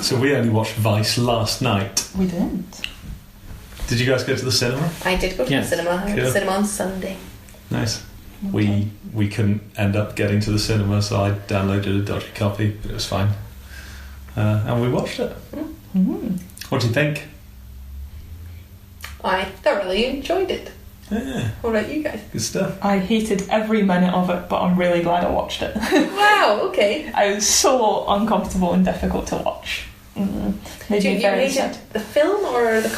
So we only watched Vice last night. We didn't. Did you guys go to the cinema? I did go to the cinema. I went to the cinema on Sunday. Nice. Okay. We couldn't end up getting to the cinema, so I downloaded a dodgy copy, but it was fine. And we watched it. Mm-hmm. What do you think? I thoroughly enjoyed it. Yeah, What about you guys? good stuff. I hated every minute of it, but I'm really glad I watched it. Wow, okay. I was so uncomfortable and difficult to watch. Made You me very hated sad. the film or the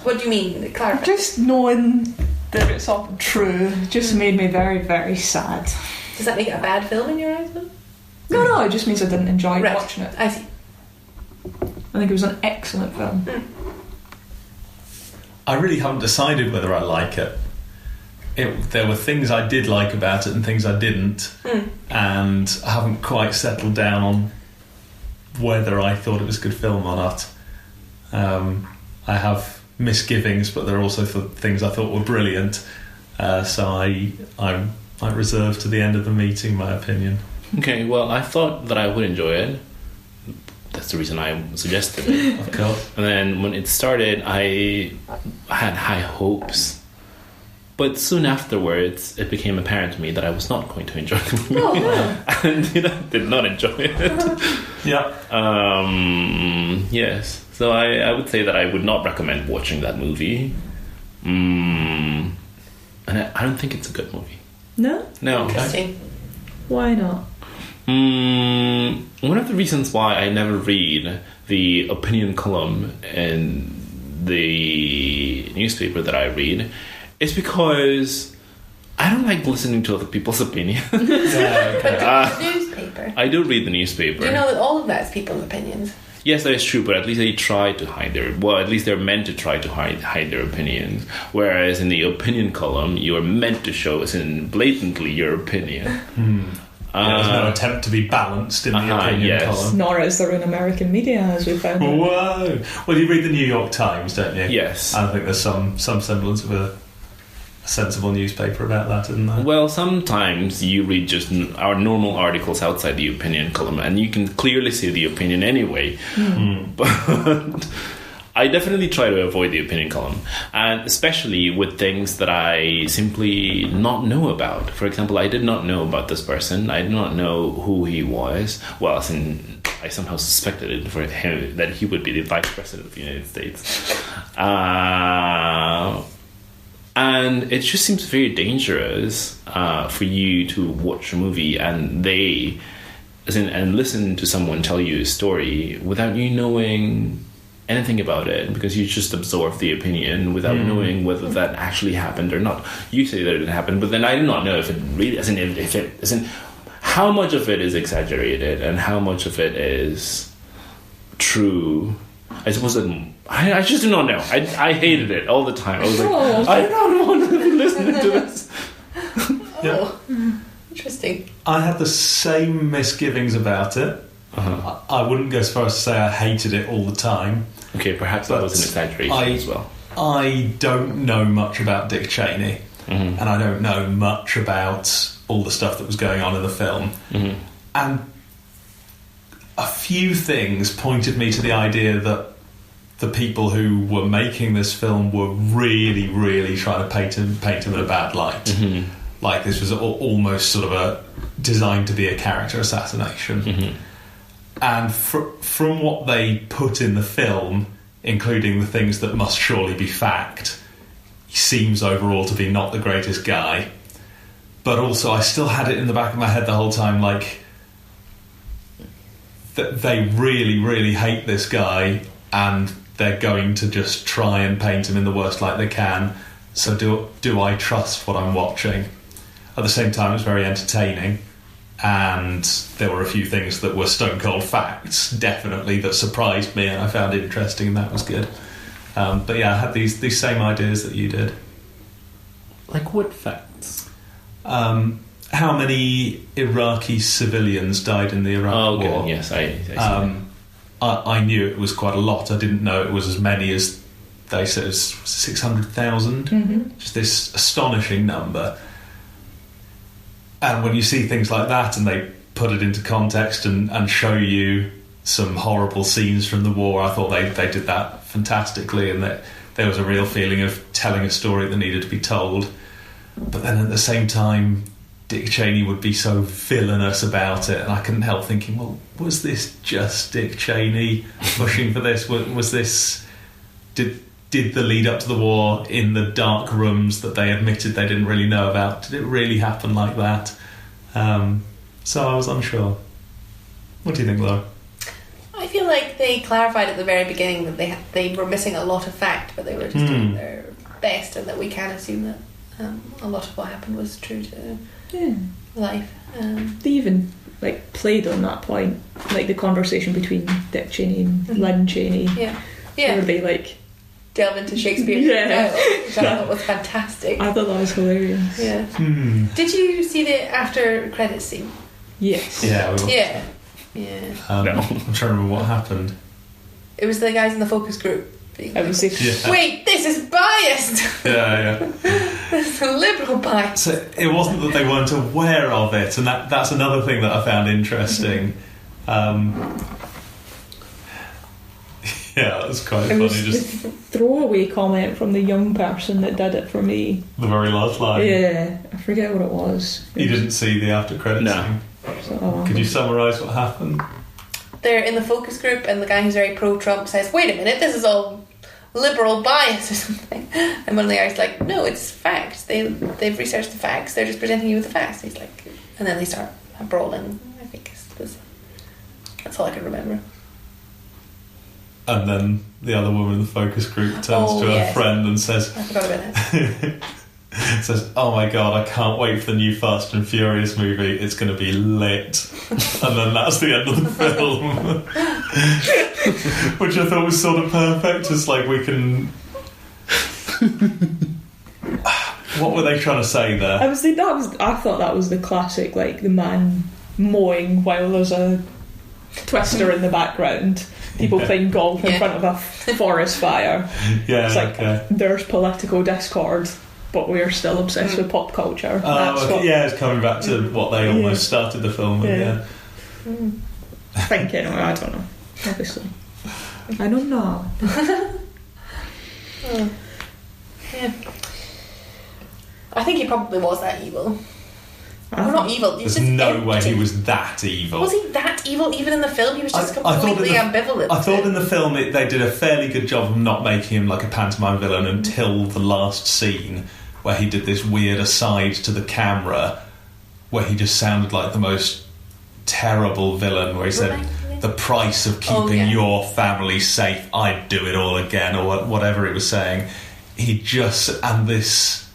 what do you mean? Clarify. Just knowing that it's all true just made me very, very sad. Does that make it a bad film in your eyes, though? No, it just means I didn't enjoy Right. watching it. I see. I think it was an excellent film. I really haven't decided whether I like it. There were things I did like about it and things I didn't, and I haven't quite settled down on whether I thought it was a good film or not. I have misgivings, but there are also things I thought were brilliant. So I reserve to the end of the meeting my opinion. Okay, well, I thought that I would enjoy it. That's the reason I suggested it. Of course. And then when it started, I had high hopes. But soon afterwards, it became apparent to me that I was not going to enjoy the movie. Oh, wow. And did not enjoy it. Yeah. Yes. So I would say that I would not recommend watching that movie. And I don't think it's a good movie. No? No. Interesting. Why not? One of the reasons why I never read the opinion column in the newspaper that I read is because I don't like listening to other people's opinions. But do you read the newspaper? I do read the newspaper. Do you know that all of that is people's opinions? Yes, that is true, but at least they try to hide their... Well, at least they're meant to try to hide their opinions. Whereas in the opinion column, you are meant to show us in blatantly your opinion. There's no attempt to be balanced in the opinion column. Nor is there in American media, as we found out. Whoa! Well, you read the New York Times, don't you? Yes. I think there's some semblance of a sensible newspaper about that, isn't there? Well, sometimes you read just our normal articles outside the opinion column, and you can clearly see the opinion anyway. But I definitely try to avoid the opinion column, and especially with things that I simply not know about. For example, I did not know about this person. I did not know who he was. Well, as in, I somehow suspected it for him that he would be the vice president of the United States. And it just seems very dangerous for you to watch a movie and and listen to someone tell you a story without you knowing anything about it, because you just absorb the opinion without knowing whether that actually happened or not. You say that it happened, but then I do not know if it really, as in how much of it is exaggerated and how much of it is true. I suppose I just do not know. I hated it all the time. I was like, I don't want to be listening to this. Interesting. I had the same misgivings about it. I wouldn't go as far as to say I hated it all the time. Okay, perhaps that was an exaggeration as well. I don't know much about Dick Cheney, and I don't know much about all the stuff that was going on in the film. And a few things pointed me to the idea that the people who were making this film were really, really trying to paint him in a bad light. Like this was almost sort of designed to be a character assassination. And from what they put in the film, including the things that must surely be fact, he seems overall to be not the greatest guy. But also I still had it in the back of my head the whole time, like, that they really, really hate this guy and they're going to just try and paint him in the worst light they can. So do I trust what I'm watching? At the same time, it's very entertaining, and there were a few things that were stone cold facts, definitely, that surprised me, and I found it interesting, and that was good. But yeah, I had these same ideas that you did. Like what facts? How many Iraqi civilians died in the Iraq War? Yes, I see that. I knew it was quite a lot. I didn't know it was as many as they said. It was 600,000. Just this astonishing number. And when you see things like that and they put it into context and show you some horrible scenes from the war. I thought they did that fantastically, and that there was a real feeling of telling a story that needed to be told. But then at the same time, Dick Cheney would be so villainous about it, and I couldn't help thinking, well, was this just Dick Cheney pushing for this? Was this... Did the lead up to the war in the dark rooms that they admitted they didn't really know about, did it really happen like that? So I was unsure. What do you think, Laura? I feel like they clarified at the very beginning that they were missing a lot of fact, but they were just doing their best, and that we can assume that a lot of what happened was true to life. They even played on that point, like the conversation between Dick Cheney and Lynn Cheney. Yeah. Where they delve into Shakespeare's dialogue, which I thought was fantastic. I thought that was hilarious. Yeah. Did you see the after credits scene? Yes. Yeah. Yeah. No. I'm trying to remember what happened. It was the guys in the focus group being I was wait, this is biased! Yeah. This is a liberal bias. So it wasn't that they weren't aware of it, and that's another thing that I found interesting. Yeah, it was quite funny. Just the throwaway comment from the young person that did it for me. the very last line. Yeah, I forget what it was. You didn't see the after credits No. scene. So, Could you summarise what happened? They're in the focus group, and the guy who's very pro-Trump says, wait a minute, this is all liberal bias or something. And one of the guys is like, no, it's facts. They've researched the facts, they're just presenting you with the facts. He's like, and then they start brawling, I think. That's all I can remember. And then the other woman in the focus group turns to her friend and says, I forgot about that. says, oh my god, I can't wait for the new Fast and Furious movie, it's going to be lit. And then that's the end of the film. Which I thought was sort of perfect. It's like we can... What were they trying to say there? I thought that was the classic, the man mowing while there's a twister in the background. People playing golf in front of a forest fire. Yeah, it's there's political discord, but we're still obsessed with pop culture. It's coming back to what they almost started the film with. Thinking, or I don't know. Obviously, I don't know. Yeah. I think he probably was that evil. Uh-huh. Not evil. There's no way he was that evil. Was he that evil even in the film? He was just completely ambivalent. I thought in the film they did a fairly good job of not making him like a pantomime villain until the last scene where he did this weird aside to the camera where he just sounded like the most terrible villain, where he said, the price of keeping your family safe, I'd do it all again, or whatever it was saying. He just... and this...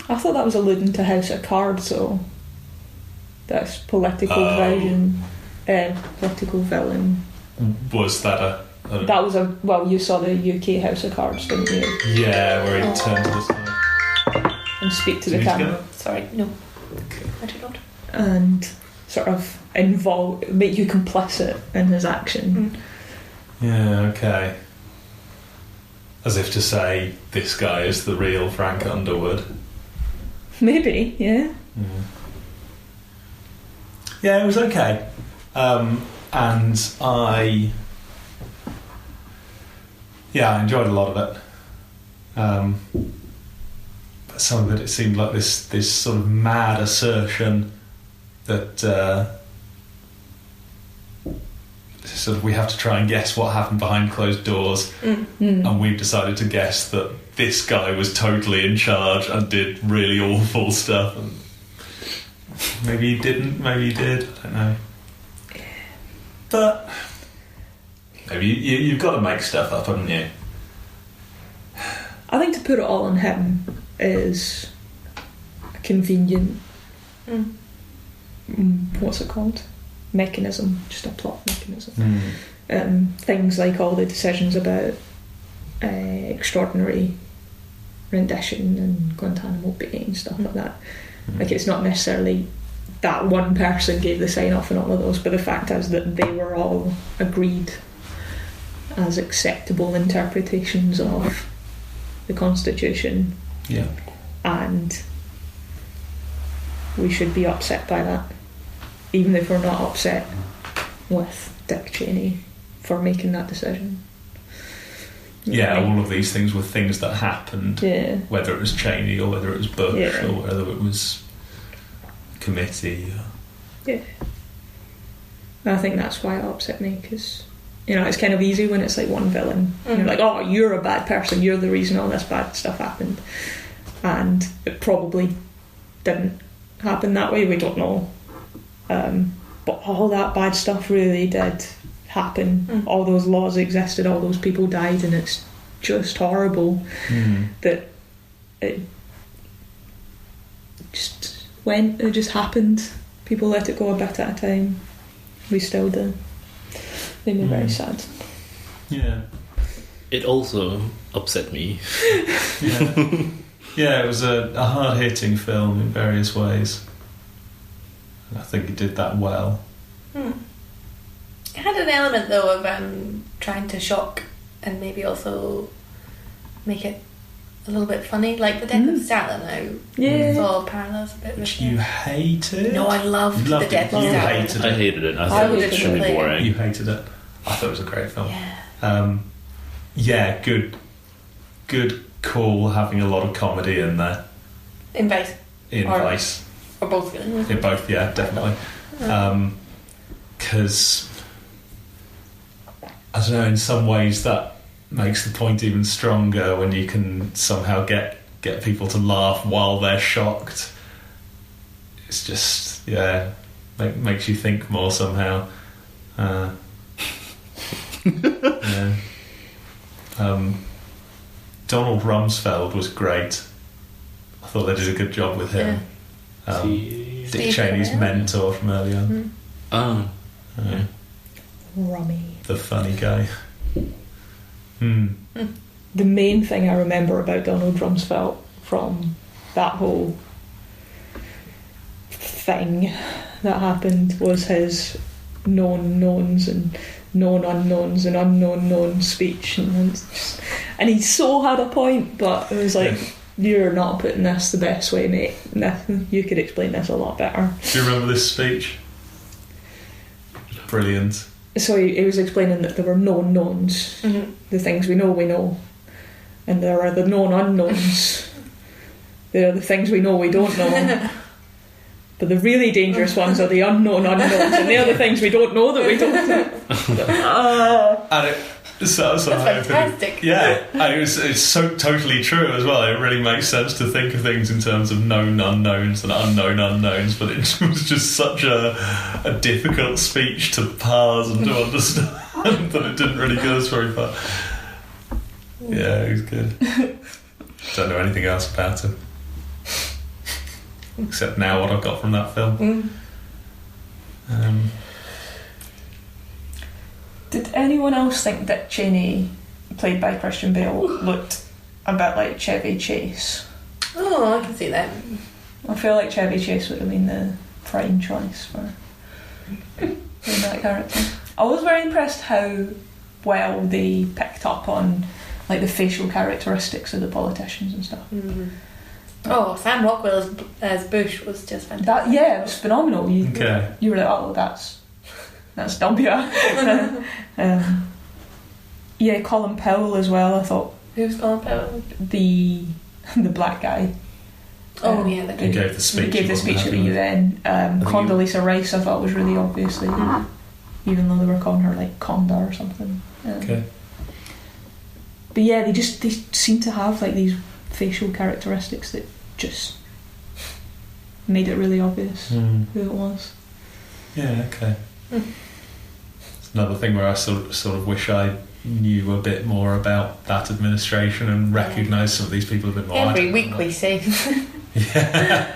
I thought that was alluding to House of Cards, though. That's political version, political villain. Was that a... That was a... Well, you saw the UK House of Cards, didn't you? Yeah, where he turned to the side. And speak to the camera. Sorry, no. I do not. And sort of make you complicit in his action. Yeah, okay. As if to say, this guy is the real Frank Underwood. Maybe, yeah. Yeah, it was okay. And I enjoyed a lot of it. But some of it seemed like this sort of mad assertion that sort of we have to try and guess what happened behind closed doors, and we've decided to guess that this guy was totally in charge and did really awful stuff. And maybe he didn't, maybe he did, I don't know. But maybe you've got to make stuff up, haven't you? I think to put it all on him is a convenient what's it called? Mechanism, just a plot mechanism. Things like all the decisions about extraordinary rendition and Guantanamo Bay and stuff like that. Like, it's not necessarily that one person gave the sign off on all of those, but the fact is that they were all agreed as acceptable interpretations of the Constitution. Yeah. And we should be upset by that. Even if we're not upset with Dick Cheney for making that decision. Yeah, all of these things were things that happened, whether it was Cheney or whether it was Bush or whether it was committee. Yeah. I think that's why it upset me, because, you know, it's kind of easy when it's like one villain. You're like, oh, you're a bad person, you're the reason all this bad stuff happened. And it probably didn't happen that way, we don't know. But all that bad stuff really did happen. All those laws existed, all those people died, and it's just horrible that it just happened. People let it go a bit at a time. We still do. Made me very sad. Yeah. It also upset me. Yeah, it was a hard-hitting film in various ways. I think it did that well. It had an element, though, of trying to shock and maybe also make it a little bit funny, like the death of Stalin. I saw parallels a bit with you hated? No, I loved the death of Stalin. Hated it. I hated it. I thought it was extremely boring. You hated it. I thought it was a great film. Yeah. Good call, having a lot of comedy in there. In Vice. Vice. Or both, really. In both, yeah, definitely. Because I don't know, in some ways that makes the point even stronger when you can somehow get people to laugh while they're shocked. It's just, makes you think more somehow. Donald Rumsfeld was great. I thought they did a good job with him. Dick Cheney's mentor from earlier. Rummy. The funny guy. The main thing I remember about Donald Rumsfeld from that whole thing that happened was his known knowns and known unknowns and unknown knowns speech, and he so had a point, but it was like, you're not putting this the best way, mate. You could explain this a lot better. Do you remember this speech? Brilliant. So he was explaining that there were known knowns, the things we know, and there are the known unknowns. There are the things we know we don't know. But the really dangerous ones are the unknown unknowns, and they are the things we don't know that we don't know. And it's fantastic. Yeah, and it's so totally true as well. It really makes sense to think of things in terms of known unknowns and unknown unknowns, but it was just such a difficult speech to parse and to understand that it didn't really go us very far. Yeah, it was good. Don't know anything else about it. Except now what I've got from that film. Did anyone else think that Cheney, played by Christian Bale, looked a bit like Chevy Chase? Oh, I can see that. I feel like Chevy Chase would have been the prime choice for playing that character. I was very impressed how well they picked up on like the facial characteristics of the politicians and stuff. Oh, Sam Rockwell as Bush was just fantastic. It was phenomenal. You were like, oh, that's W. Colin Powell as well. I thought. Who's Colin Powell? The black guy. Who gave the speech. He gave the speech at the UN. Condoleezza Rice, I thought was really obviously, even though they were calling her like Conda or something. But yeah, they seem to have like these facial characteristics that just made it really obvious who it was. Yeah, okay. It's another thing where I sort of wish I knew a bit more about that administration and recognised some of these people a bit more. Every week we say. Yeah,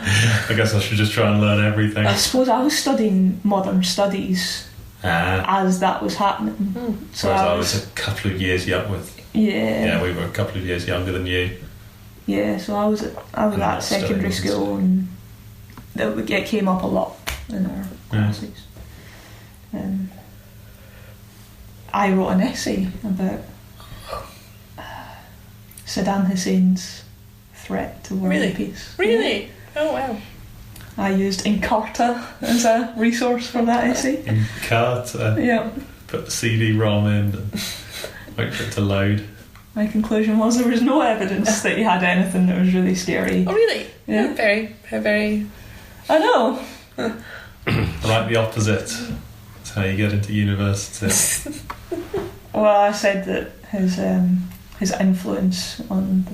I guess I should just try and learn everything. I suppose I was studying modern studies as that was happening. So I was a couple of years young with. Yeah, we were a couple of years younger than you. Yeah, so I was at secondary school, and it came up a lot in our classes. I wrote an essay about Saddam Hussein's threat to world peace. Really? Oh wow! I used Encarta as a resource for that essay. Encarta. Yeah. Put the CD-ROM in and wait for it to load. My conclusion was there was no evidence that he had anything that was really scary. Oh, really? Yeah. How very... I know. I like the opposite. That's how you get into university. Well, I said that his influence on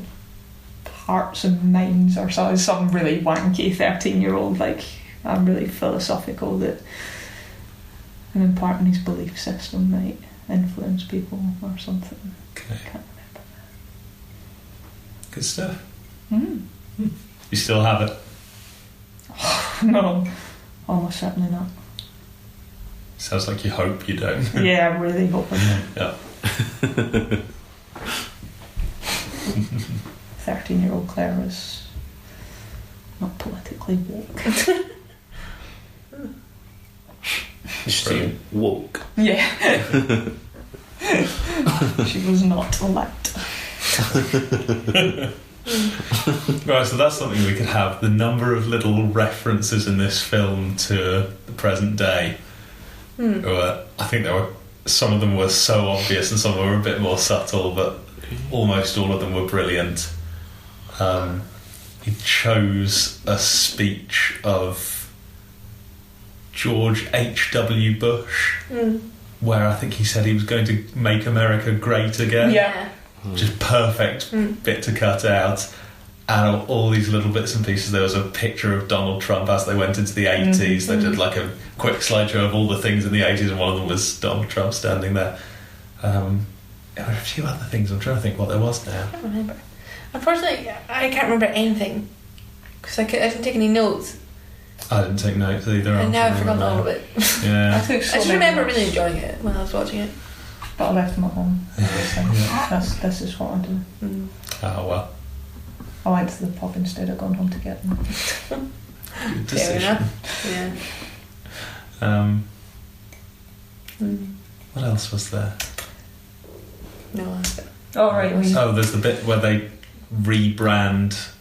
the hearts and minds or so is some really wanky 13-year-old, like, I'm really philosophical that him imparting his belief system might influence people or something. Okay. I can't remember. Good stuff. Mm. You still have it? No, almost certainly not. Sounds like you hope you don't. Yeah, I'm really hoping that. Yeah. 13-year-old Claire was not politically woke. She's woke. Yeah. She was not light. Right, so that's something we could have. The number of little references in this film to the present day. I think some of them were so obvious and some of them were a bit more subtle, but almost all of them were brilliant. He chose a speech of George H.W. Bush, where I think he said he was going to make America great again. Yeah. Just perfect bit to cut out. And all these little bits and pieces. There was a picture of Donald Trump as they went into the 80s. They did like a quick slideshow of all the things in the 80s, and one of them was Donald Trump standing there. There were a few other things. I'm trying to think what there was now. I can't remember. Unfortunately, I can't remember anything because I didn't take any notes. I didn't take notes either. And now I've forgotten all of it. Yeah. I took so I just many remember notes, really enjoying it when I was watching it. but I left them at home. This is what I do. Oh, well. I went to the pub instead of going home to get them. Good Fair decision. enough. Yeah. What else was there? No, that's it. Oh, right. Oh, there's the bit where they rebrand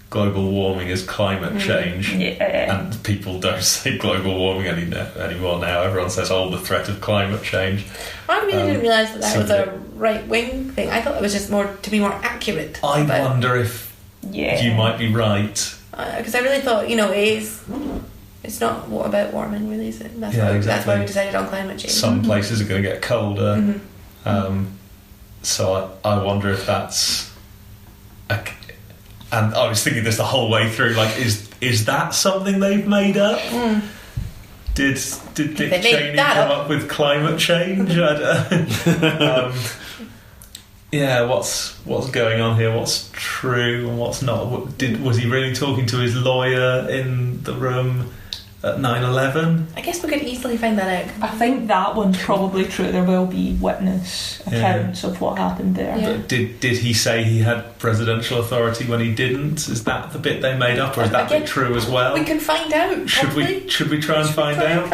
global warming as climate change. Yeah. And people don't say global warming anymore now. Everyone says, the threat of climate change. I really didn't realise that so was a right-wing thing. I thought it was just more to be more accurate. I wonder if you might be right. Because I really thought, it's not about warming, really, is it? That's why we decided on climate change. Some places are going to get colder. So I wonder if that's... And I was thinking this the whole way through, like, is that something they've made up? Did Dick Cheney come up with climate change? Yeah, what's going on here? What's true and what's not? Was he really talking to his lawyer in the room at 9/11? I guess we could easily find that out. I think that one's probably true. There will be witness accounts of what happened there. Yeah. But did he say he had presidential authority when he didn't? Is that the bit they made up, or is that bit true as well? We can find out. Should we try and find out?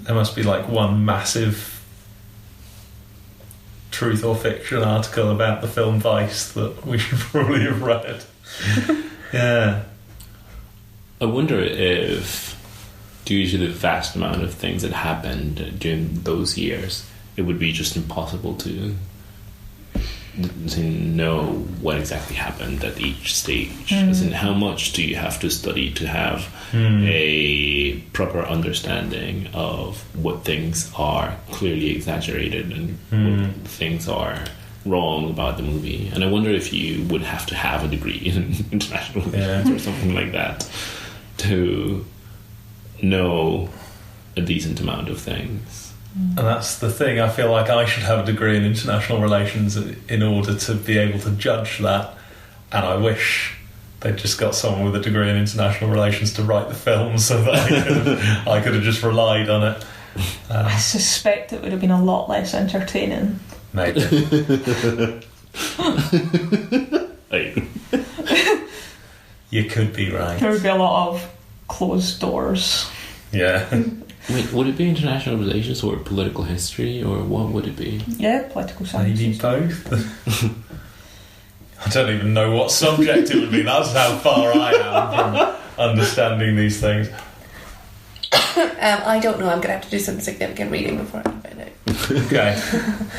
There must be like one massive truth or fiction article about the film Vice that we should probably have read. Yeah. I wonder if, due to the vast amount of things that happened during those years, it would be just impossible to know what exactly happened at each stage. As in, how much do you have to study to have a proper understanding of what things are clearly exaggerated and what things are wrong about the movie? And I wonder if you would have to have a degree in international relations or something like that to know a decent amount of things. And that's the thing. I feel like I should have a degree in international relations in order to be able to judge that. And I wish they'd just got someone with a degree in international relations to write the film so that I could have just relied on it. I suspect it would have been a lot less entertaining. Maybe. You could be right. There would be a lot of closed doors. Yeah. Wait, would it be international relations or political history, or what would it be? Yeah, political science. Maybe both. I don't even know what subject it would be. That's how far I am from understanding these things. I don't know. I'm going to have to do some significant reading before I can find out. Okay.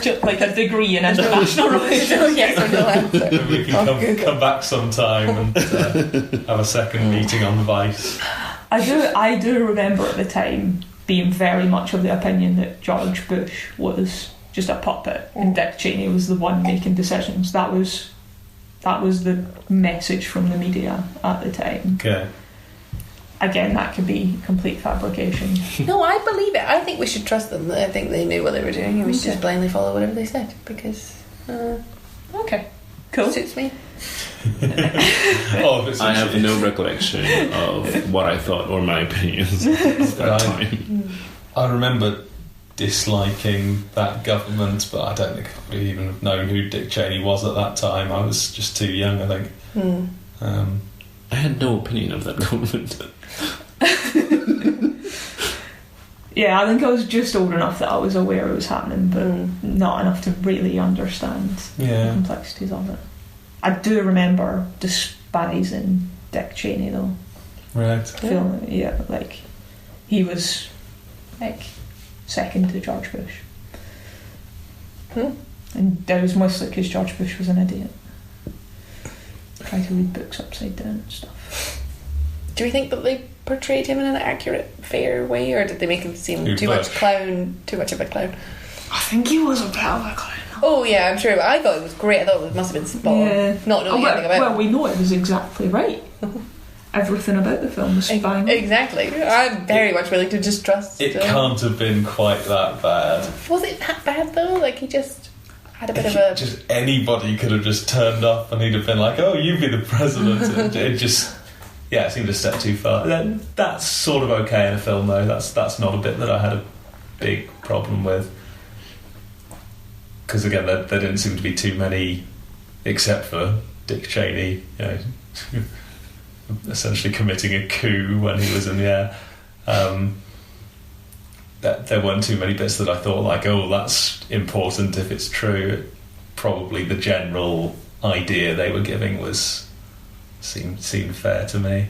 Just like a degree in international relations. So yes or no answer. Maybe we can come back sometime and have a second meeting on Vice. I do remember at the time being very much of the opinion that George Bush was just a puppet and Dick Cheney was the one making decisions. That was the message from the media at the time. Okay. Again, that could be complete fabrication. No, I believe it. I think we should trust them. I think they knew what they were doing and we should just blindly follow whatever they said because Okay, cool. suits me. I have no recollection of what I thought or my opinions at that time. I remember disliking that government, but I don't think I would even have known who Dick Cheney was at that time. I was just too young, I think. I had no opinion of that government. Yeah, I think I was just old enough that I was aware it was happening, but not enough to really understand the complexities of it. I do remember despising Dick Cheney though. Right. Like he was like second to George Bush. And that was mostly because George Bush was an idiot. Tried to read books upside down and stuff. Do we think that they portrayed him in an accurate, fair way, or did they make him seem too much of a clown? I think he was a bit of a clown. Oh yeah, I'm sure. But I thought it was great. I thought it must have been spot on. Not knowing anything about it. Well, we know it was exactly right. Everything about the film was spying. Exactly. I'm very much willing to just trust. It can't have been quite that bad. Was it that bad though? Like he just had a bit of a. Just anybody could have just turned up and he'd have been like, "Oh, you be the president." It just, it seemed a step too far. That's sort of okay in a film though. That's not a bit that I had a big problem with. Because again, there didn't seem to be too many, except for Dick Cheney, essentially committing a coup when he was in the air. That there weren't too many bits that I thought like, oh, that's important if it's true. Probably the general idea they were giving seemed fair to me.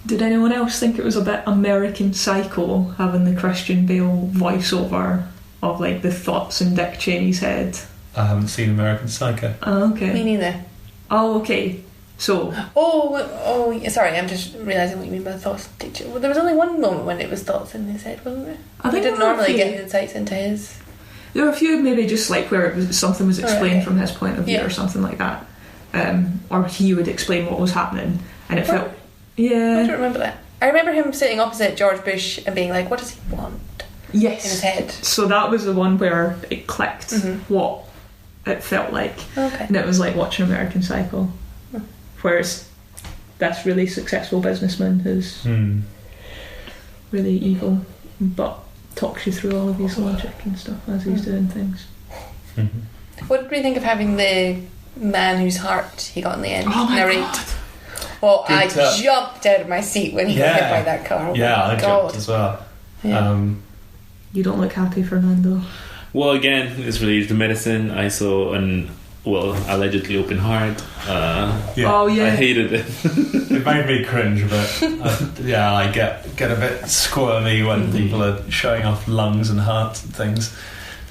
Did anyone else think it was a bit American Psycho having the Christian Bale voiceover of like the thoughts in Dick Cheney's head? I haven't seen American Psycho. Oh, okay. Me neither. Oh, okay. So. Oh, sorry. I'm just realising what you mean by thoughts. Well, there was only one moment when it was thoughts in his head, wasn't there? I think we didn't normally get insights into his. There were a few, maybe just like where something was explained from his point of view or something like that, or he would explain what was happening, and it felt. Yeah. I don't remember that. I remember him sitting opposite George Bush and being like, what does he want? Yes. In his head. So that was the one where it clicked what it felt like. Okay. And it was like watching American Psycho. Whereas this really successful businessman who's really evil but talks you through all of his logic and stuff as he's doing things. What did we think of having the man whose heart he got in the end narrate? God. Well, I jumped out of my seat when he got hit by that car. Oh I jumped as well. Yeah. You don't look happy, Fernando. Well, again, it's related to medicine. I saw allegedly open heart. Oh yeah, I hated it. It made me cringe a bit. I get a bit squirmy when people are showing off lungs and hearts and things.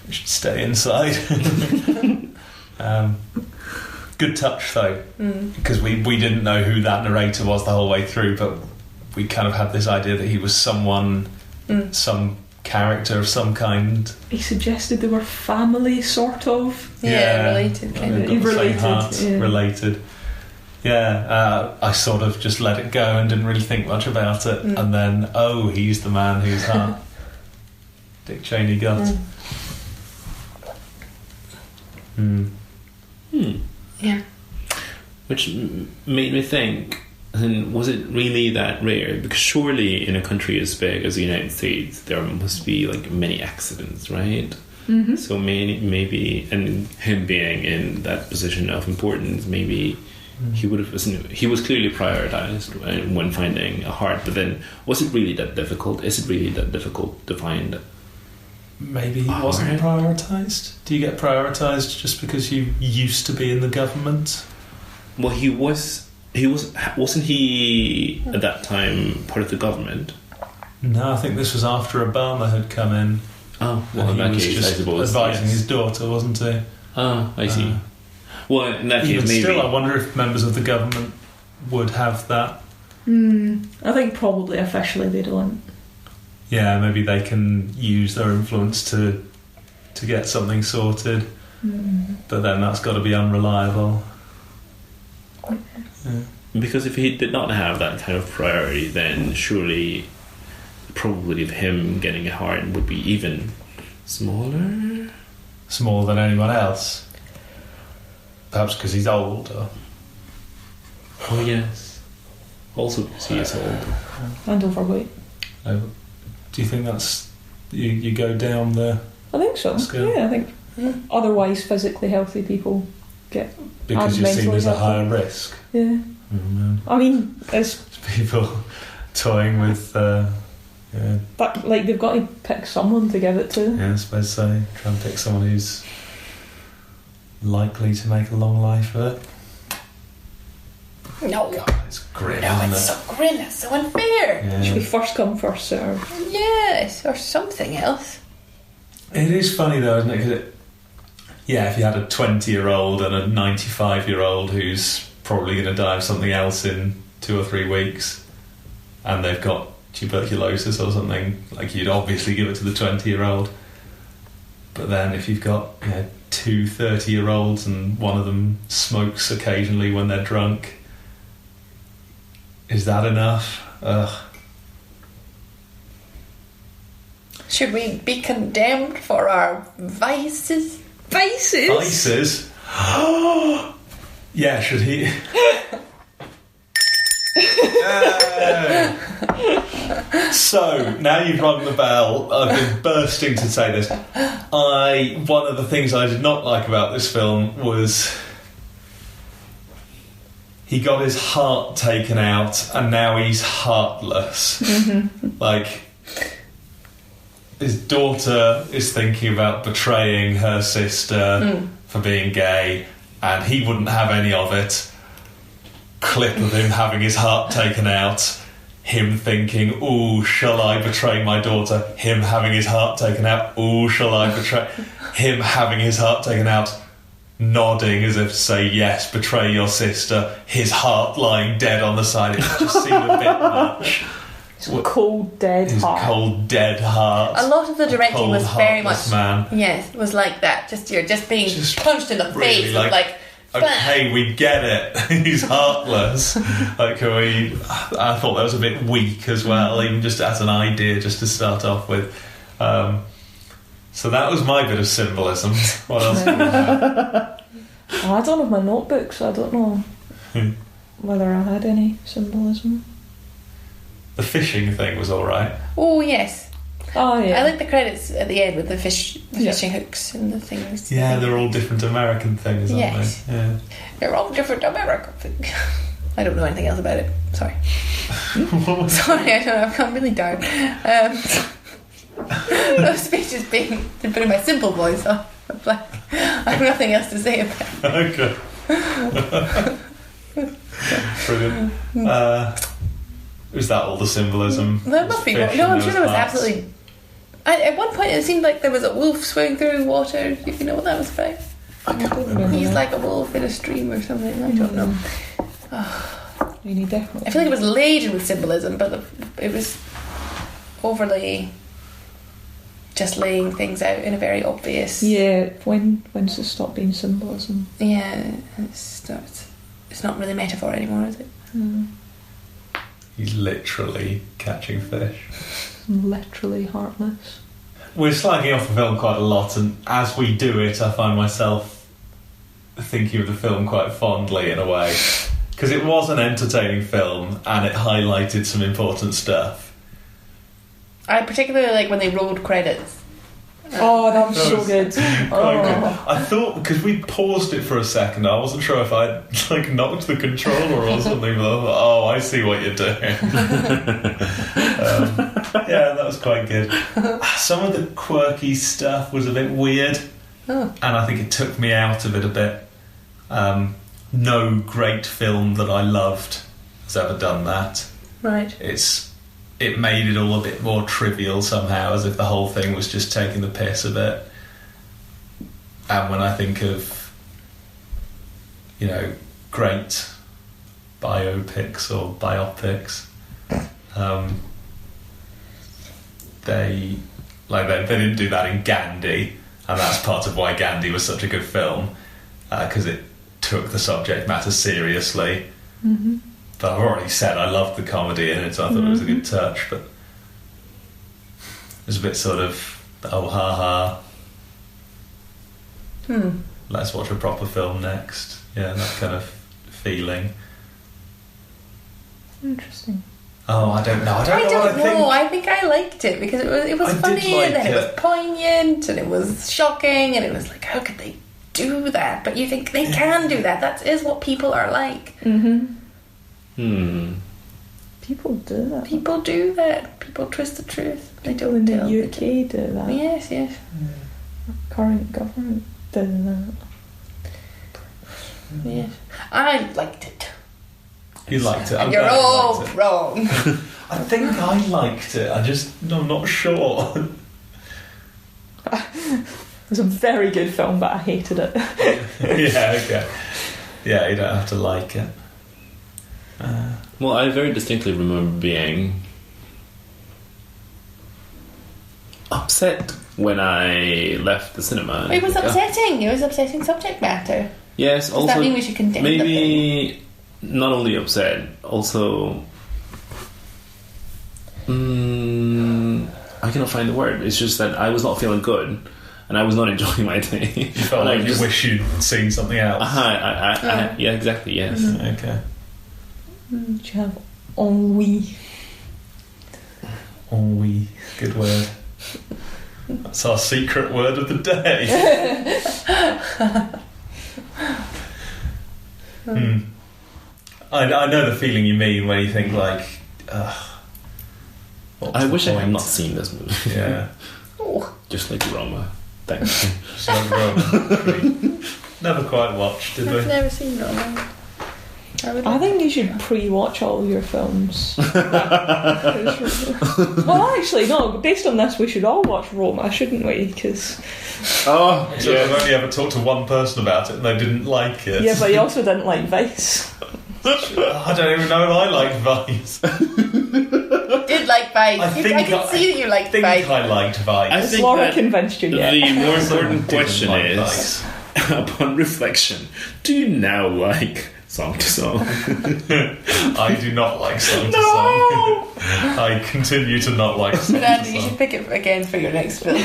We should stay inside. Good touch though, because we didn't know who that narrator was the whole way through, but we kind of had this idea that he was someone, some character of some kind. He suggested they were family, sort of. Related. Kind of. Related. Yeah, I sort of just let it go and didn't really think much about it, and then he's the man whose heart Dick Cheney got. Yeah. Which made me think, was it really that rare? Because surely in a country as big as the United States, there must be like many accidents, right? So maybe, and him being in that position of importance, maybe he would have. He was clearly prioritized when finding a heart. But then, was it really that difficult? Is it really that difficult to find? maybe he wasn't prioritised. Do you get prioritised just because you used to be in the government? Well, he wasn't he at that time part of the government? No, I think this was after Obama had come in. Oh, well, and in that he was case, just I suppose advising yes. his daughter, wasn't he? Oh, I see. Well, in that case, Even maybe. still, I wonder if members of the government would have that. I think probably officially they don't. Yeah, maybe they can use their influence to get something sorted, but then that's got to be unreliable. Yeah. Because if he did not have that kind of priority, then surely the probability of him getting a heart would be even smaller. Smaller than anyone else. Perhaps because he's older. Oh yes. Also because he is old. And overweight. Do you think that's you go down the I think so. scale? Yeah, I think otherwise physically healthy people get Because and you're seen mentally as a healthy. higher risk. Yeah. I mean, it's People toying with but like they've got to pick someone to give it to. I suppose so. Try and pick someone who's likely to make a long life of it. No. God, it's grim, No, isn't it's it? so grim. That's so unfair. It should be Yeah. first come, first serve. Yes, or something else. It is funny though, isn't it? 'Cause if you had a 20-year-old and a 95-year-old who's probably going to die of something else in 2 or 3 weeks, and they've got tuberculosis or something, like you'd obviously give it to the 20-year-old. But then if you've got two 30-year-olds and one of them smokes occasionally when they're drunk, is that enough? Ugh. Should we be condemned for our vices? Vices? Vices? Yeah, should he? So, now you've rung the bell, I've been bursting to say this. One of the things I did not like about this film was he got his heart taken out and now he's heartless. Like, his daughter is thinking about betraying her sister for being gay, and he wouldn't have any of it. Clip of him having his heart taken out, him thinking, ooh, shall I betray my daughter? Him having his heart taken out, ooh, shall I betray? Him having his heart taken out, nodding as if to say, yes, betray your sister. His heart lying dead on the side. It just seemed a bit much. Cold, dead His heart. cold, dead heart. A lot of the directing Cold, was very much heartless man. Yes, was like that. You're just being Just punched in the really face like, with like okay, we get it. He's heartless. I thought that was a bit weak as well, even just as an idea, just to start off with. So that was my bit of symbolism. What else? Do you have? I don't have my notebook, so I don't know whether I had any symbolism. The fishing thing was all right. Oh yes. Oh yeah. I like the credits at the end with the fishing hooks and the things. Yeah, they're all different American things, aren't Yes. they? Yeah. They're all different American things. I don't know anything else about it. Sorry. Sorry, I've gone really dark. Those speeches being putting my simple voice on. I have nothing else to say about it. Okay. Brilliant. Was that all the symbolism? There must be more. Fish No, and I'm sure there was hearts? absolutely. At one point, it seemed like there was a wolf swimming through water. If you know what that was about, I can't remember. he's like a wolf in a stream or something. I don't know. You need definitely. I feel like it was laden with symbolism, but it was overly just laying things out in a very obvious. Yeah, when's it stop being symbolism? Yeah, it's not really metaphor anymore, is it? He's literally catching fish. Literally heartless. We're slagging off the film quite a lot, and as we do it, I find myself thinking of the film quite fondly in a way. Because it was an entertaining film, and it highlighted some important stuff. I particularly like when they rolled credits Oh, that was so good. Quite good. I thought, because we paused it for a second, I wasn't sure if I'd like knocked the controller or something, but I thought, oh, I see what you're doing. Yeah, that was quite good. Some of the quirky stuff was a bit weird, and I think it took me out of it a bit. No great film that I loved has ever done that. Right. It made it all a bit more trivial somehow, as if the whole thing was just taking the piss a bit. And when I think of, great biopics or biopics, they didn't do that in Gandhi, and that's part of why Gandhi was such a good film, because it took the subject matter seriously. Mm-hmm. But I've already said I loved the comedy in it, so I thought it was a good touch, but it was a bit sort of, oh, ha ha. Let's watch a proper film next. Yeah, that kind of feeling. Interesting. Oh, I don't know. I don't know what I think. I think I liked it because it was I funny, did like and then it it. was poignant, and it was shocking, and it was like, how could they do that? But you think they can do that. That is what people are like. Mm-hmm. People do that. People do that. People twist the truth. They People don't in tell. the UK do that. Yes, yes. Current government do that. Yes. I liked it. You liked it. And you're all wrong. I think I liked it. I'm not sure. It was a very good film, but I hated it. Yeah, okay. Yeah, you don't have to like it. Well, I very distinctly remember being upset when I left the cinema. It was upsetting. It was upsetting subject matter. Yes, Does also that mean we should condemn the maybe not only upset, also I cannot find the word. It's just that I was not feeling good, and I was not enjoying my day. You felt like you wish you'd seen something else. Yeah, exactly. Yes. Mm-hmm. Okay. Did you have ennui? Ennui. Good word. That's our secret word of the day. I know the feeling you mean when you think like, I wish I had not seen this movie. Yeah. Just like Roma. Thanks. Just like Roma. Never quite watched, did we? I've never seen Roma. I think you should pre-watch all your films. Well, actually, no. Based on this, we should all watch Roma, shouldn't we? Because I've only ever talked to one person about it, and they didn't like it. yeah, but you also didn't like Vice. I don't even know if I like Vice. Did like Vice. I can see that you liked Vice. I liked Vice. I think Laura that convinced you yet. the more important Didn't question like is, Vice. upon reflection, do you now like Song to Song? I do not like Song to Song. I continue to not like Song to Andy, you Song. should pick it again for your next film.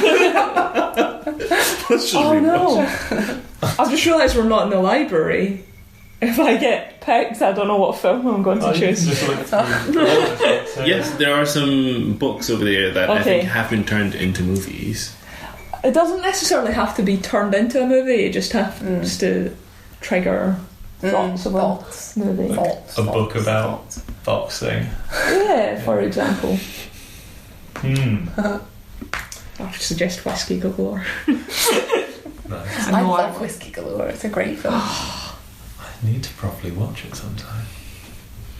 Oh no! I've just realised we're not in the library. If I get picked, I don't know what film I'm going to choose. Yes, there are some books over there that I Okay. think have been turned into movies. It doesn't necessarily have to be turned into a movie. It just has to trigger thoughts of a movie. A book about boxing. Yeah, for example. I I would suggest Whiskey Galore. Nice. I love Whiskey Galore. It's a great film. I need to properly watch it sometime.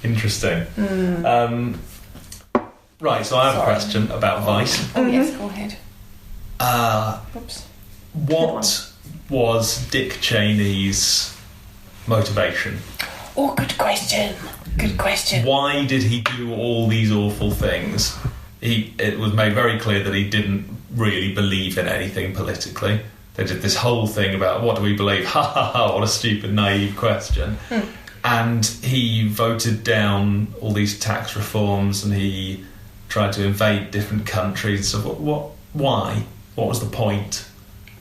Interesting. Right, so I have a question about Vice. Oh yes, go ahead. Oops. What was Dick Cheney's motivation? Oh, good question. Good question. Why did he do all these awful things? It was made very clear that he didn't really believe in anything politically. They did this whole thing about what do we believe? Ha ha ha, what a stupid, naive question. And he voted down all these tax reforms, and he tried to invade different countries. So why? What was the point?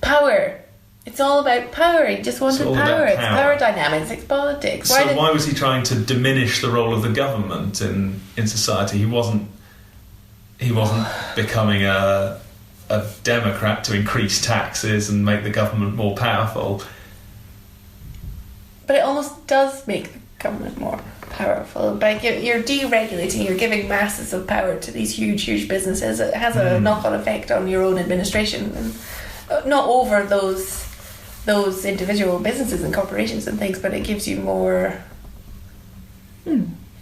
Power. It's all about power. He just wanted all power. about It's power. power dynamics. It's politics. Why was he trying to diminish the role of the government in society? He wasn't becoming a a Democrat to increase taxes and make the government more powerful. But it almost does make the government more powerful. Like you're deregulating, you're giving masses of power to these huge businesses. It has a knock-on effect on your own administration, and not over those individual businesses and corporations and things, but it gives you more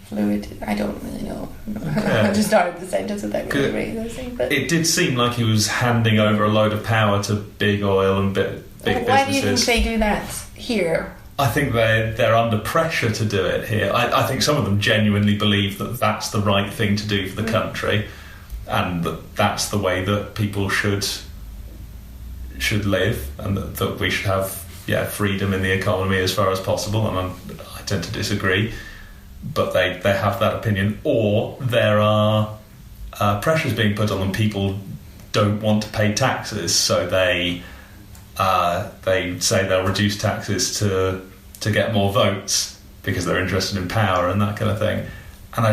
fluid. I don't really know. Okay. I just started the sentence without really reading those things. But it did seem like he was handing over a load of power to big oil and big businesses. Why do you think they do that here? I think they're under pressure to do it here. I think some of them genuinely believe that that's the right thing to do for the country, and that's the way that people should live, and that we should have freedom in the economy as far as possible. And I tend to disagree, but they have that opinion. Or there are pressures being put on them. People don't want to pay taxes, so they say they'll reduce taxes to get more votes because they're interested in power and that kind of thing. And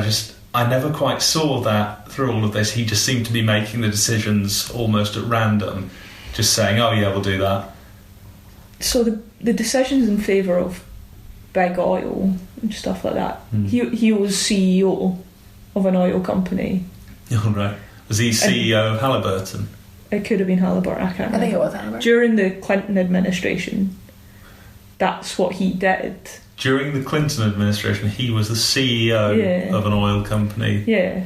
I never quite saw that through all of this. He just seemed to be making the decisions almost at random, just saying, oh yeah, we'll do that. So the decisions in favour of big oil and stuff like that, he was CEO of an oil company. Oh, right. Was he CEO of Halliburton? It could have been Halliburton, I can't remember. I think it was Halliburton. During the Clinton administration, that's what he did. During the Clinton administration, he was the CEO of an oil company. Yeah.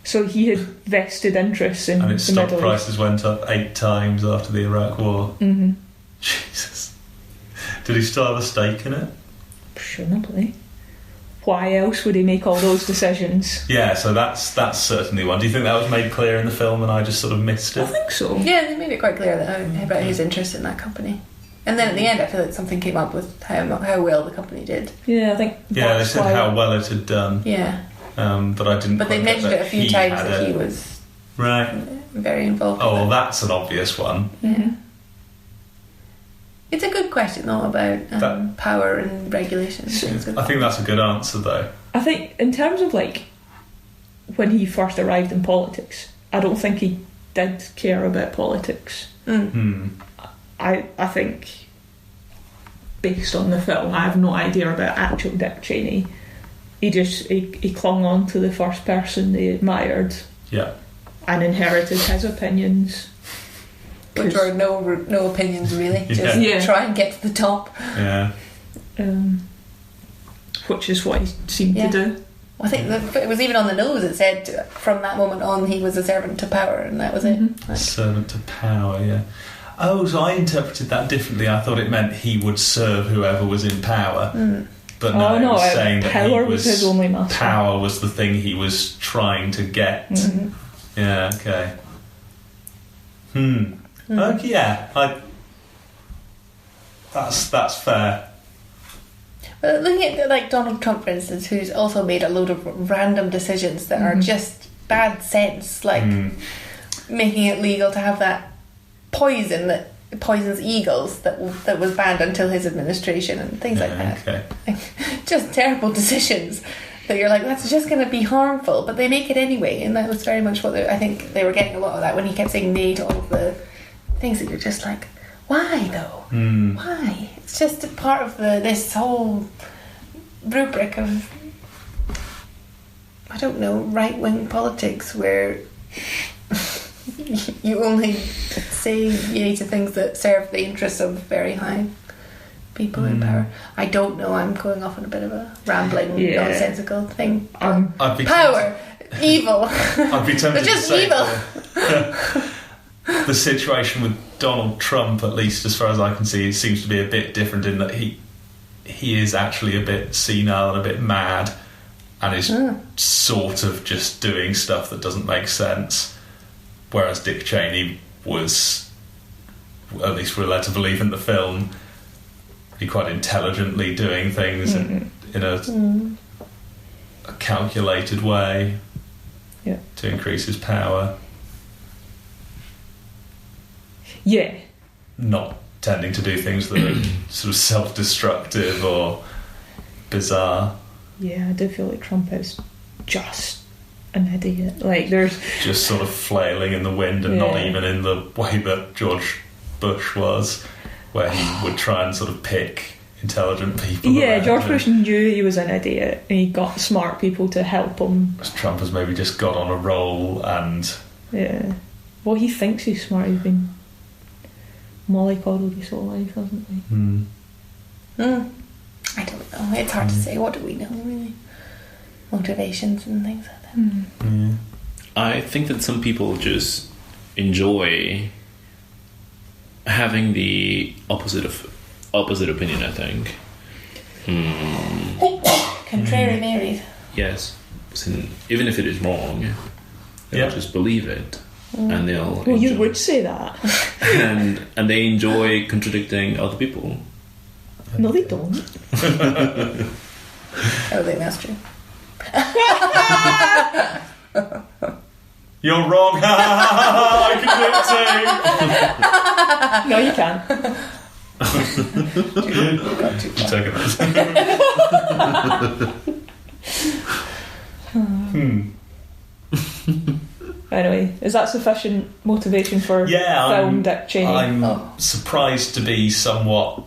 So he had vested interests in the Middle East. And its stock prices went up 8 times after the Iraq War. Mm-hmm. Jesus. Did he still have a stake in it? Presumably. Why else would he make all those decisions? Yeah, so that's certainly one. Do you think that was made clear in the film and I just sort of missed it? I think so. Yeah, they made it quite clear about his interest in that company. And then at the end, I feel like something came up with how well the company did. Yeah, I think. Yeah, they said how well it had done. Yeah. But I didn't. But they mentioned it a few times that he was very involved. Oh, well, that's an obvious one. Yeah. It's a good question, though, about power and regulation. I think that's a good answer, though. I think in terms of when he first arrived in politics, I don't think he did care about politics. I think, based on the film, I have no idea about actual Dick Cheney. He clung on to the first person they admired. Yeah. And inherited his opinions. Which are no opinions, really. Just try and get to the top. Yeah. Which is what he seemed to do. I think it was even on the nose. It said from that moment on he was a servant to power, and that was it. Servant to power, yeah. Oh, so I interpreted that differently. I thought it meant he would serve whoever was in power. But no, it was saying that power was his only master. Power was the thing he was trying to get. Yeah, okay. Okay, yeah. That's fair. But looking at Donald Trump, for instance, who's also made a load of random decisions that are just bad sense, making it legal to have that poison that poisons eagles that was banned until his administration and things like that. Okay. Just terrible decisions that you're like, that's just going to be harmful, but they make it anyway, and that was very much what I think they were getting a lot of that when he kept saying nay to all of the things that you're just like, why though? Why? It's just a part of this whole rubric of, I don't know, right-wing politics where you only say yay to things that serve the interests of very high people in power. I don't know, I'm going off on a bit of a rambling, nonsensical thing. Power, evil. I'd be tempted They're just to say evil. The situation with Donald Trump, at least as far as I can see, seems to be a bit different in that he is actually a bit senile and a bit mad and is sort of just doing stuff that doesn't make sense, whereas Dick Cheney was, at least we're led to believe in the film, be quite intelligently doing things in a calculated way to increase his power. Yeah. Not tending to do things that are sort of self-destructive or bizarre. Yeah, I do feel like Trump is just an idiot. Like, there's just sort of flailing in the wind, and not even in the way that George Bush was, where he would try and sort of pick intelligent people. Yeah, George Bush knew he was an idiot, and he got smart people to help him. Trump has maybe just got on a roll, and well, he thinks he's smart. He's been mollycoddled his whole life, hasn't he? I don't know. It's hard to say. What do we know, really? Motivations and things like that. I think that some people just enjoy having the opposite opinion, I think. Contrary Marys. Yes. Even if it is wrong, they'll just believe it. And they'll Well, you would say that. and they enjoy contradicting other people. No, they don't. I don't think that's true. you're wrong. I can do it too. No, you can't. I'm taking that. Anyway, is that sufficient motivation for film Dick Cheney? I'm surprised to be somewhat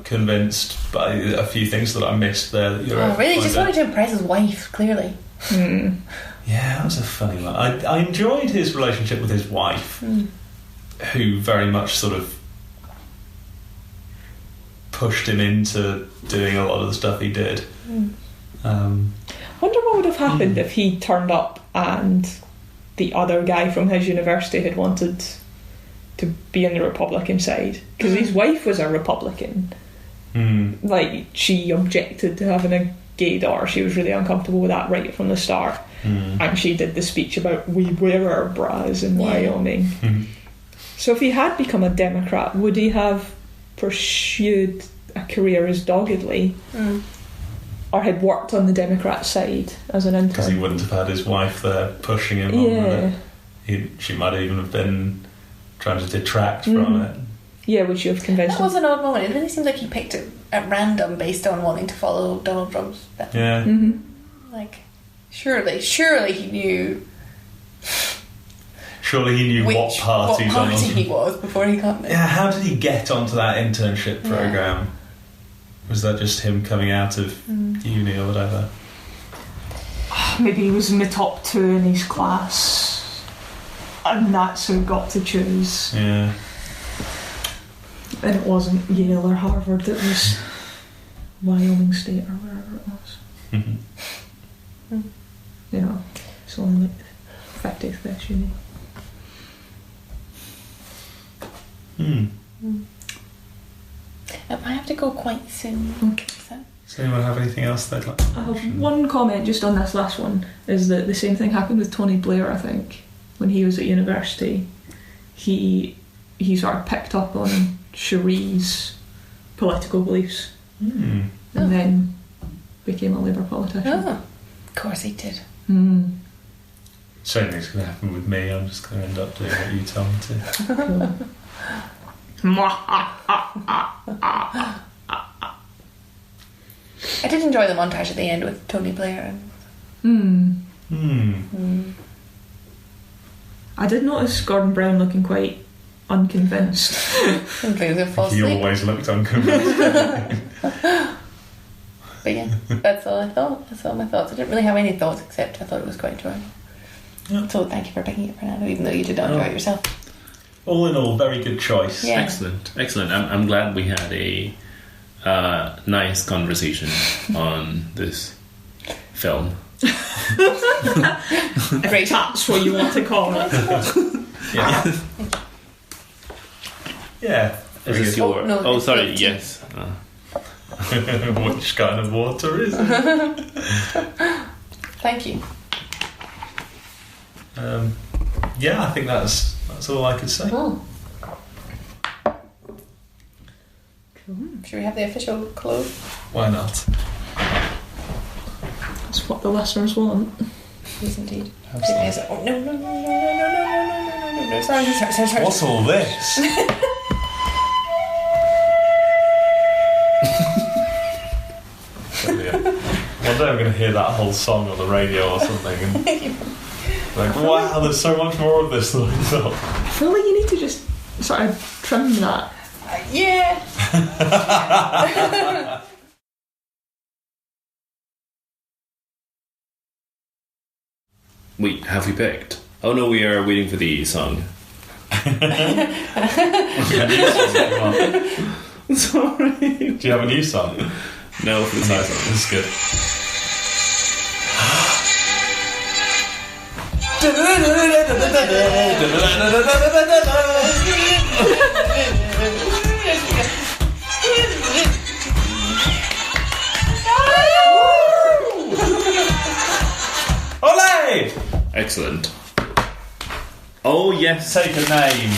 convinced by a few things that I missed there. That you're really? Just wanted to impress his wife, clearly. Yeah, that was a funny one. I enjoyed his relationship with his wife, who very much sort of pushed him into doing a lot of the stuff he did. Wonder what would have happened if he turned up and the other guy from his university had wanted to be on the Republican side, because his wife was a Republican. Like, she objected to having a gay daughter. She was really uncomfortable with that right from the start. And she did the speech about we wear our bras in Wyoming. So if he had become a Democrat, would he have pursued a career as doggedly, or had worked on the Democrat side as an intern? Because he wouldn't have had his wife there pushing him on with it. She might even have been trying to detract from it. Yeah, would you have convinced That was an odd moment. It really seems like he picked it at random based on wanting to follow Donald Trump's path. Yeah. Like, surely he knew. Surely he knew what party he was before he got there. Yeah, how did he get onto that internship program? Was that just him coming out of uni or whatever? Maybe he was in the top 2 in his class, and that's who got to choose. Yeah. And it wasn't Yale or Harvard, it was Wyoming State or wherever it was. You know, it's only like the 50th best uni. I have to go quite soon. Okay. Does anyone have anything else they'd like to I have one comment just on this last one, is that the same thing happened with Tony Blair, I think, when he was at university. He sort of picked up on Cherie's political beliefs and then became a Labour politician. Of course he did. Same thing's going to happen with me. I'm just going to end up doing what you tell me to. I did enjoy the montage at the end with Tony Blair. I did notice Gordon Brown looking quite unconvinced. He always looked unconvinced. But yeah, that's all I thought. That's all my thoughts. I didn't really have any thoughts except I thought it was quite enjoyable. So thank you for picking it, Fernando, even though you did not enjoy it yourself. All in all, very good choice. Yeah. Excellent. I'm glad we had a nice conversation on this film. If that's what you want to call it. Yeah. Yeah. Is this your... no, Oh, sorry, 18. yes. Which kind of water is it? Thank you. Yeah, I think that's all I could say. Cool. Should we have the official close? Why not? That's what the listeners want. Yes, indeed. Absolutely. Oh, no. Sorry. What's all this? Brilliant. One day I'm going to hear that whole song on the radio or something. And Like, wow, there's so much more of this than I thought. I feel like you need to just sort of trim that. Yeah. Wait, have we picked? Oh no, we are waiting for the song. Sorry. Do you have a new song? No, for the side song. This is good. Ole! Excellent. Oh yes. Take a name.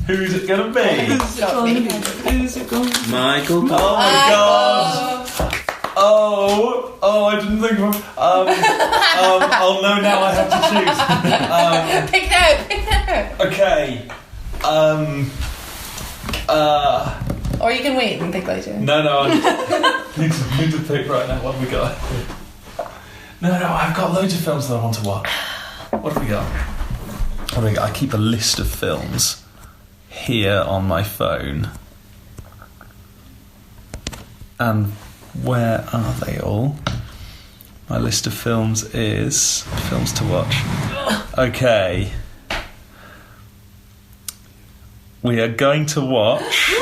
Who's it gonna be? Who's it going? Michael. Oh my god! Oh, I didn't think of. Oh no, now I have to choose. Pick now. Okay. Or you can wait and pick later. No, I need to pick right now. What have we got? No, I've got loads of films that I want to watch. What have we got? I keep a list of films here on my phone. And where are they all? My list of films is films to watch. Okay. We are going to watch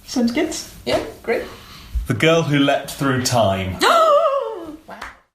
Sounds good. Yeah, great. The Girl Who Leapt Through Time.